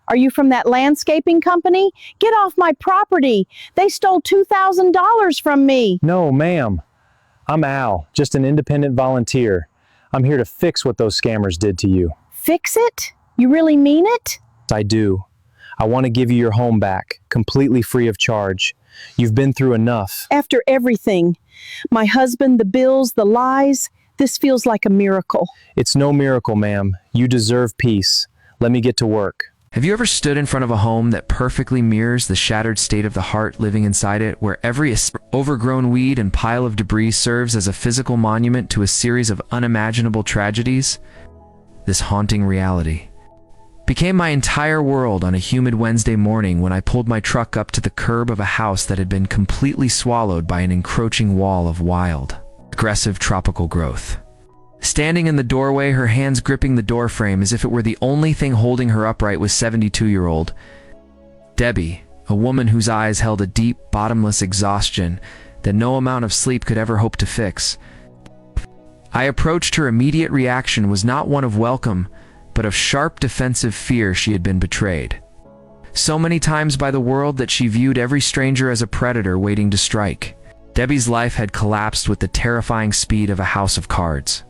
Are you from that landscaping company? Get off my property. They stole $2,000 from me. No, ma'am. I'm Al, just an independent volunteer. I'm here to fix what those scammers did to you. Fix it? You really mean it? I do. I want to give you your home back, completely free of charge. You've been through enough. After everything, my husband, the bills, the lies, this feels like a miracle. It's no miracle, ma'am. You deserve peace. Let me get to work. Have you ever stood in front of a home that perfectly mirrors the shattered state of the heart living inside it, where every overgrown weed and pile of debris serves as a physical monument to a series of unimaginable tragedies? This haunting reality became my entire world on a humid Wednesday morning when I pulled my truck up to the curb of a house that had been completely swallowed by an encroaching wall of wild, aggressive tropical growth. Standing in the doorway, her hands gripping the doorframe as if it were the only thing holding her upright, was 72-year-old Debbie, a woman whose eyes held a deep, bottomless exhaustion that no amount of sleep could ever hope to fix. I approached. Her immediate reaction was not one of welcome, but of sharp defensive fear. She had been betrayed so many times by the world that she viewed every stranger as a predator waiting to strike. Debbie's life had collapsed with the terrifying speed of a house of cards.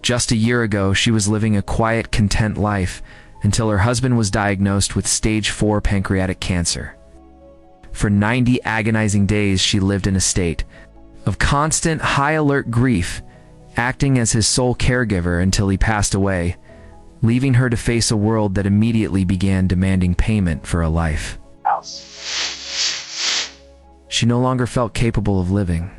Just a year ago, she was living a quiet, content life until her husband was diagnosed with stage 4 pancreatic cancer. For 90 agonizing days, she lived in a state of constant, high-alert grief, acting as his sole caregiver until he passed away, leaving her to face a world that immediately began demanding payment for a life she no longer felt capable of living.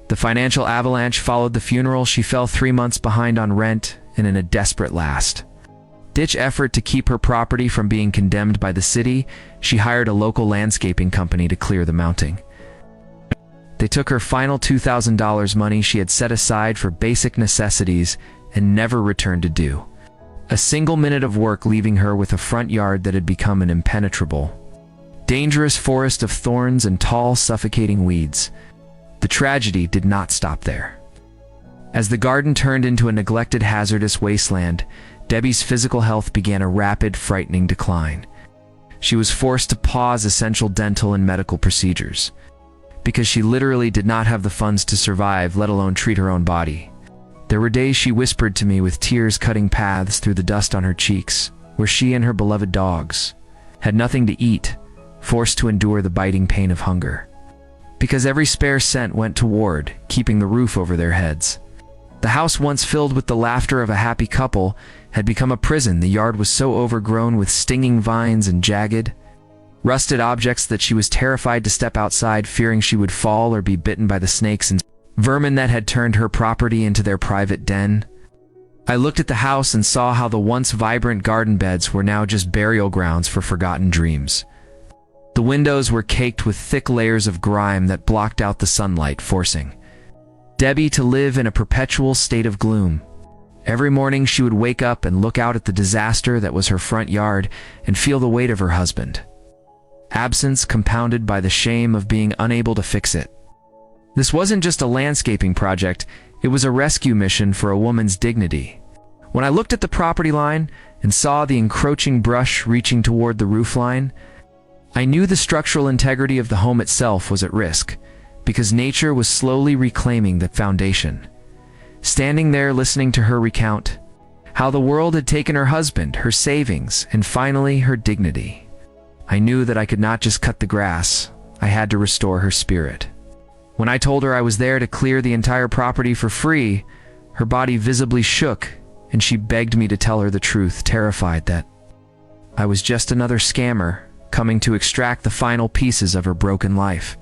The financial avalanche followed the funeral. She fell 3 months behind on rent, and in a desperate last-ditch effort to keep her property from being condemned by the city, she hired a local landscaping company to clear the mounting. They took her final $2,000 money she had set aside for basic necessities and never returned to do a single minute of work, leaving her with a front yard that had become an impenetrable, dangerous forest of thorns and tall, suffocating weeds. The tragedy did not stop there. As the garden turned into a neglected, hazardous wasteland, Debbie's physical health began a rapid, frightening decline. She was forced to pause essential dental and medical procedures because she literally did not have the funds to survive, let alone treat her own body. There were days she whispered to me with tears cutting paths through the dust on her cheeks, where she and her beloved dogs had nothing to eat, forced to endure the biting pain of hunger, because every spare cent went toward keeping the roof over their heads. The house, once filled with the laughter of a happy couple, had become a prison. The yard was so overgrown with stinging vines and jagged, rusted objects that she was terrified to step outside, fearing she would fall or be bitten by the snakes and vermin that had turned her property into their private den. I looked at the house and saw how the once vibrant garden beds were now just burial grounds for forgotten dreams. The windows were caked with thick layers of grime that blocked out the sunlight, forcing Debbie to live in a perpetual state of gloom. Every morning she would wake up and look out at the disaster that was her front yard and feel the weight of her husband absence, compounded by the shame of being unable to fix it. This wasn't just a landscaping project, it was a rescue mission for a woman's dignity. When I looked at the property line and saw the encroaching brush reaching toward the roofline, I knew the structural integrity of the home itself was at risk, because nature was slowly reclaiming the foundation. Standing there listening to her recount how the world had taken her husband, her savings, and finally her dignity, I knew that I could not just cut the grass, I had to restore her spirit. When I told her I was there to clear the entire property for free, her body visibly shook, and she begged me to tell her the truth, terrified that I was just another scammer coming to extract the final pieces of her broken life.